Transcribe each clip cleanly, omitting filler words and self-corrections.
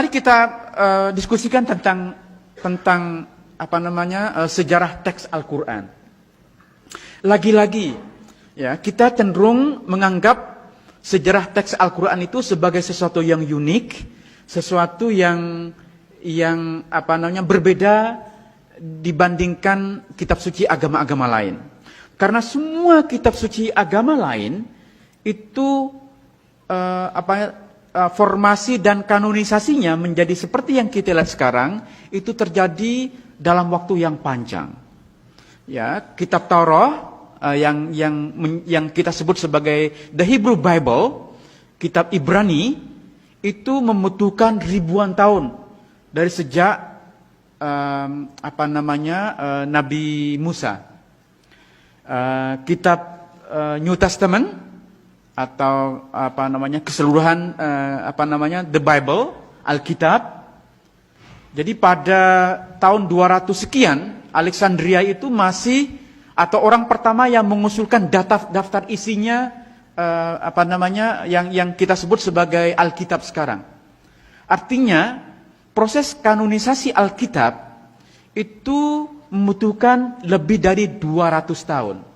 Mari kita diskusikan tentang sejarah teks Al-Quran. Lagi-lagi, ya, kita cenderung menganggap sejarah teks Al-Quran itu sebagai sesuatu yang unik, sesuatu yang berbeda dibandingkan kitab suci agama-agama lain. Karena semua kitab suci agama lain itu formasi dan kanonisasinya menjadi seperti yang kita lihat sekarang itu terjadi dalam waktu yang panjang. Ya, kitab Taurat yang kita sebut sebagai the Hebrew Bible, kitab Ibrani itu membutuhkan ribuan tahun dari sejak Nabi Musa. Kitab New Testament atau keseluruhan the Bible, Alkitab. Jadi pada tahun 200 sekian Alexandria itu masih atau orang pertama yang mengusulkan daftar isinya yang kita sebut sebagai Alkitab sekarang. Artinya proses kanonisasi Alkitab itu membutuhkan lebih dari 200 tahun.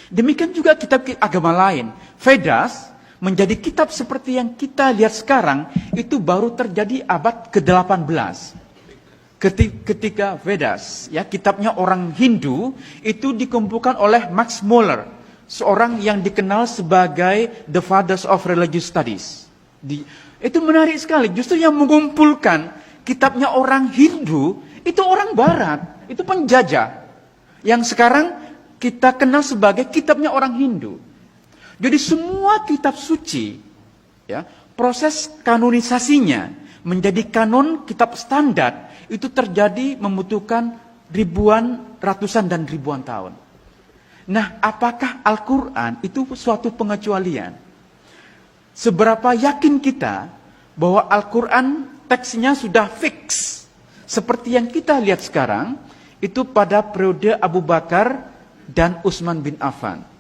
Demikian juga kitab agama lain. Vedas menjadi kitab seperti yang kita lihat sekarang itu baru terjadi abad ke-18. Ketika Vedas, ya, kitabnya orang Hindu itu dikumpulkan oleh Max Muller, seorang yang dikenal sebagai the fathers of religious studies. Itu menarik sekali. Justru yang mengumpulkan kitabnya orang Hindu itu orang Barat, itu penjajah. Yang sekarang kita kenal sebagai kitabnya orang Hindu. Jadi semua kitab suci, ya, proses kanonisasinya menjadi kanon kitab standar itu terjadi membutuhkan ratusan dan ribuan tahun. Nah, apakah Al-Quran itu suatu pengecualian? Seberapa yakin kita bahwa Al-Quran teksnya sudah fix seperti yang kita lihat sekarang itu pada periode Abu Bakar dan Utsman bin Affan.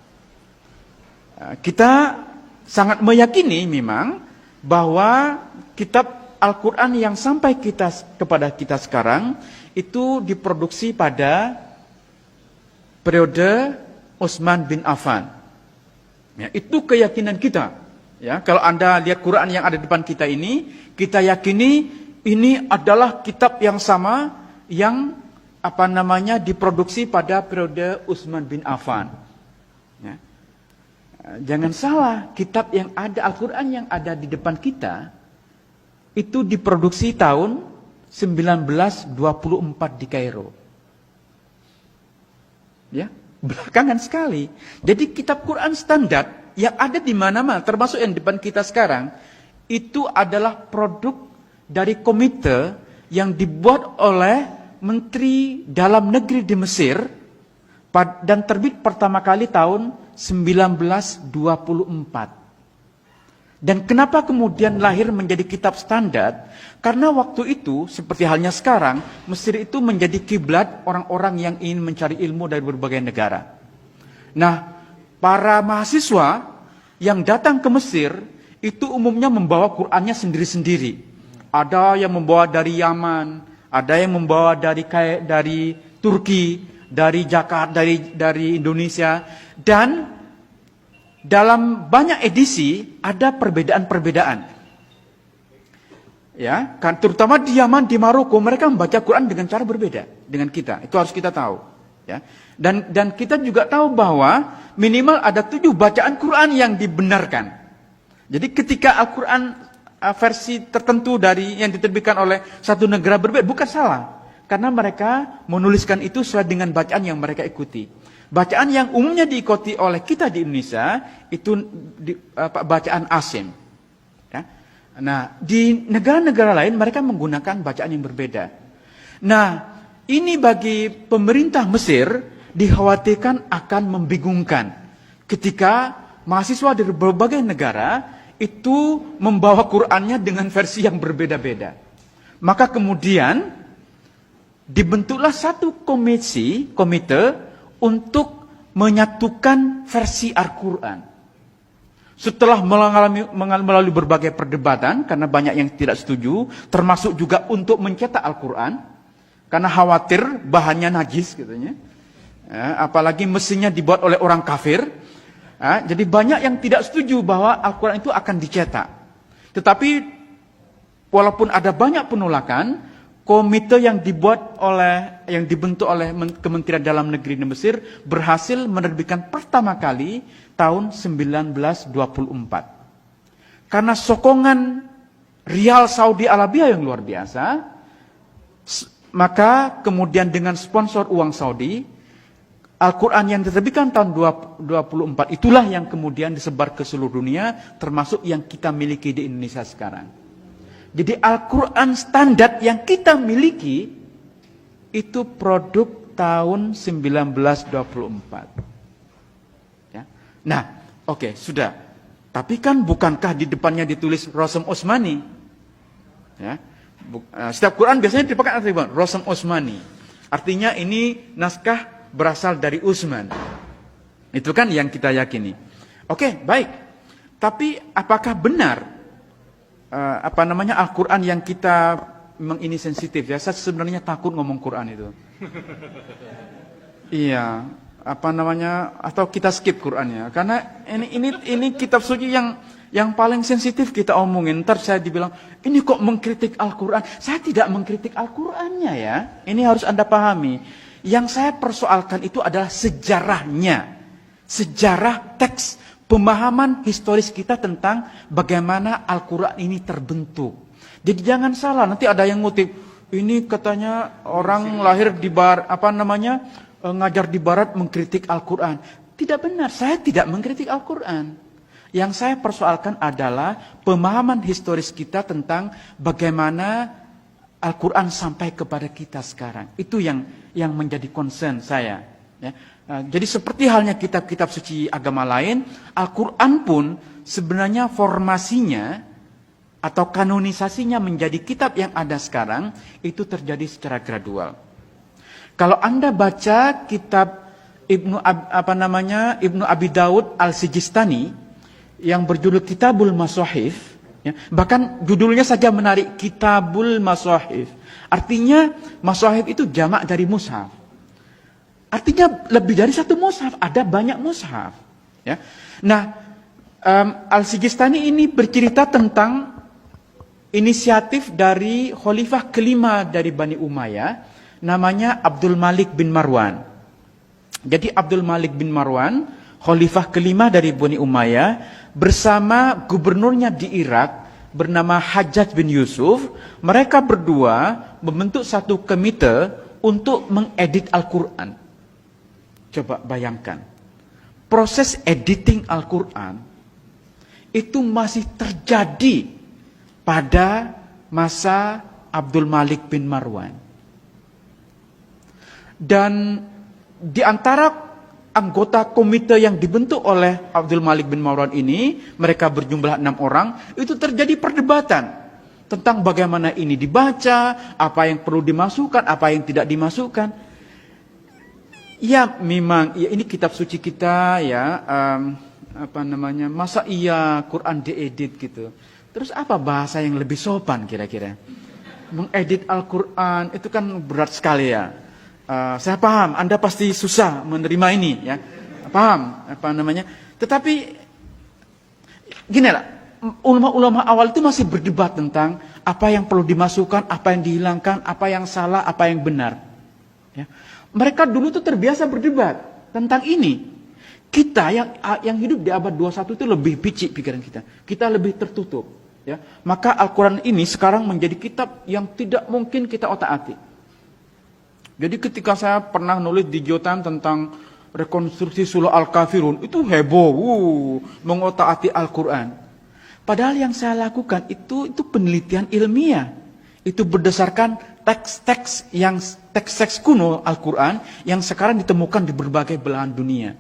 Kita sangat meyakini memang bahwa kitab Al-Quran yang sampai kepada kita sekarang itu diproduksi pada periode Utsman bin Affan. Ya, itu keyakinan kita. Ya, kalau Anda lihat Quran yang ada di depan kita ini, kita yakini ini adalah kitab yang sama yang diproduksi pada periode Utsman bin Affan. Ya. Jangan salah, kitab yang ada, Al-Quran yang ada di depan kita itu diproduksi tahun 1924 di Kairo. Ya, belakangan sekali. Jadi kitab Quran standar yang ada di mana-mana, termasuk yang di depan kita sekarang, itu adalah produk dari komite yang dibuat oleh Menteri Dalam Negeri di Mesir dan terbit pertama kali tahun 1924. Dan kenapa kemudian lahir menjadi kitab standar? Karena waktu itu, seperti halnya sekarang, Mesir itu menjadi kiblat orang-orang yang ingin mencari ilmu dari berbagai negara. Nah, para mahasiswa yang datang ke Mesir itu umumnya membawa Qur'annya sendiri-sendiri. Ada yang membawa dari Yaman, ada yang membawa dari Turki, dari Jakarta, dari Indonesia, dan dalam banyak edisi ada perbedaan-perbedaan. Ya, kan terutama di Yaman, di Maroko, mereka membaca Quran dengan cara berbeda dengan kita. Itu harus kita tahu, ya. Dan kita juga tahu bahwa minimal ada 7 bacaan Quran yang dibenarkan. Jadi ketika Al-Quran versi tertentu dari yang diterbitkan oleh satu negara berbeda, bukan salah. Karena mereka menuliskan itu sesuai dengan bacaan yang mereka ikuti. Bacaan yang umumnya diikuti oleh kita di Indonesia, itu bacaan Asim. Ya. Nah, di negara-negara lain mereka menggunakan bacaan yang berbeda. Nah, ini bagi pemerintah Mesir dikhawatirkan akan membingungkan. Ketika mahasiswa dari berbagai negara itu membawa Qur'annya dengan versi yang berbeda-beda. Maka kemudian dibentuklah satu komite untuk menyatukan versi Al-Quran. Setelah melalui berbagai perdebatan, karena banyak yang tidak setuju, termasuk juga untuk mencetak Al-Quran, karena khawatir bahannya najis katanya. Apalagi mesinnya dibuat oleh orang kafir. Jadi banyak yang tidak setuju bahwa Al-Quran itu akan dicetak. Tetapi walaupun ada banyak penolakan, komite yang dibentuk oleh Kementerian Dalam Negeri di Mesir berhasil menerbitkan pertama kali tahun 1924. Karena sokongan rial Saudi Arabia yang luar biasa, maka kemudian dengan sponsor uang Saudi, Al-Quran yang diterbitkan tahun 24 itulah yang kemudian disebar ke seluruh dunia, termasuk yang kita miliki di Indonesia sekarang. Jadi Al-Quran standar yang kita miliki itu produk tahun 1924. Ya. Nah, oke, sudah. Tapi kan bukankah di depannya ditulis Rosem Osmani? Ya. Setiap Quran biasanya dipakai artinya Rosem Osmani. Artinya ini naskah berasal dari Utsman. Itu kan yang kita yakini. Oke, baik. Tapi apakah benar Al-Quran yang kita memang ini sensitif ya? Saya sebenarnya takut ngomong Quran itu. Iya, atau kita skip Qurannya. Karena ini kitab suci yang paling sensitif kita omongin. Ntar saya dibilang, ini kok mengkritik Al-Quran? Saya tidak mengkritik Al-Qurannya ya. Ini harus Anda pahami. Yang saya persoalkan itu adalah sejarahnya. Sejarah teks, pemahaman historis kita tentang bagaimana Al-Quran ini terbentuk. Jadi jangan salah, nanti ada yang ngutip, ini katanya orang lahir di barat, ngajar di barat mengkritik Al-Quran. Tidak benar, saya tidak mengkritik Al-Quran. Yang saya persoalkan adalah pemahaman historis kita tentang bagaimana Al-Quran sampai kepada kita sekarang. Itu yang menjadi concern saya. Ya. Jadi seperti halnya kitab-kitab suci agama lain, Al-Quran pun sebenarnya formasinya atau kanonisasinya menjadi kitab yang ada sekarang, itu terjadi secara gradual. Kalau Anda baca kitab Ibnu Abi Daud Al-Sijistani yang berjudul Kitabul Masahif, ya, bahkan judulnya saja menarik, Kitabul Masahif. Artinya Masahif itu jamak dari mushaf. Artinya lebih dari satu mushaf, ada banyak mushaf. Ya. Nah, Al-Sijistani ini bercerita tentang inisiatif dari khalifah kelima dari Bani Umayyah, namanya Abdul Malik bin Marwan. Jadi Abdul Malik bin Marwan, khalifah kelima dari Bani Umayyah, bersama gubernurnya di Irak, bernama Hajjaj bin Yusuf, mereka berdua membentuk satu komite untuk mengedit Al-Quran. Coba bayangkan, proses editing Al-Quran itu masih terjadi pada masa Abdul Malik bin Marwan. Dan di antara anggota komite yang dibentuk oleh Abdul Malik bin Marwan ini, mereka berjumlah 6 orang, itu terjadi perdebatan tentang bagaimana ini dibaca, apa yang perlu dimasukkan, apa yang tidak dimasukkan. Ya memang, ya ini kitab suci kita ya, masa iya Quran diedit gitu. Terus apa bahasa yang lebih sopan kira-kira? Mengedit Al-Quran itu kan berat sekali ya. Saya paham, Anda pasti susah menerima ini ya. Paham Tetapi gini lah, ulama-ulama awal itu masih berdebat tentang apa yang perlu dimasukkan, apa yang dihilangkan, apa yang salah, apa yang benar. Ya. Mereka dulu tuh terbiasa berdebat tentang ini. Kita yang hidup di abad 21 itu lebih picik pikiran kita. Kita lebih tertutup. Ya. Maka Al-Quran ini sekarang menjadi kitab yang tidak mungkin kita otak-atik. Jadi ketika saya pernah nulis di Jotan tentang rekonstruksi surah Al-Kafirun, itu heboh, mengotak-atik Al-Quran. Padahal yang saya lakukan itu penelitian ilmiah. Itu berdasarkan teks-teks kuno Al-Quran yang sekarang ditemukan di berbagai belahan dunia.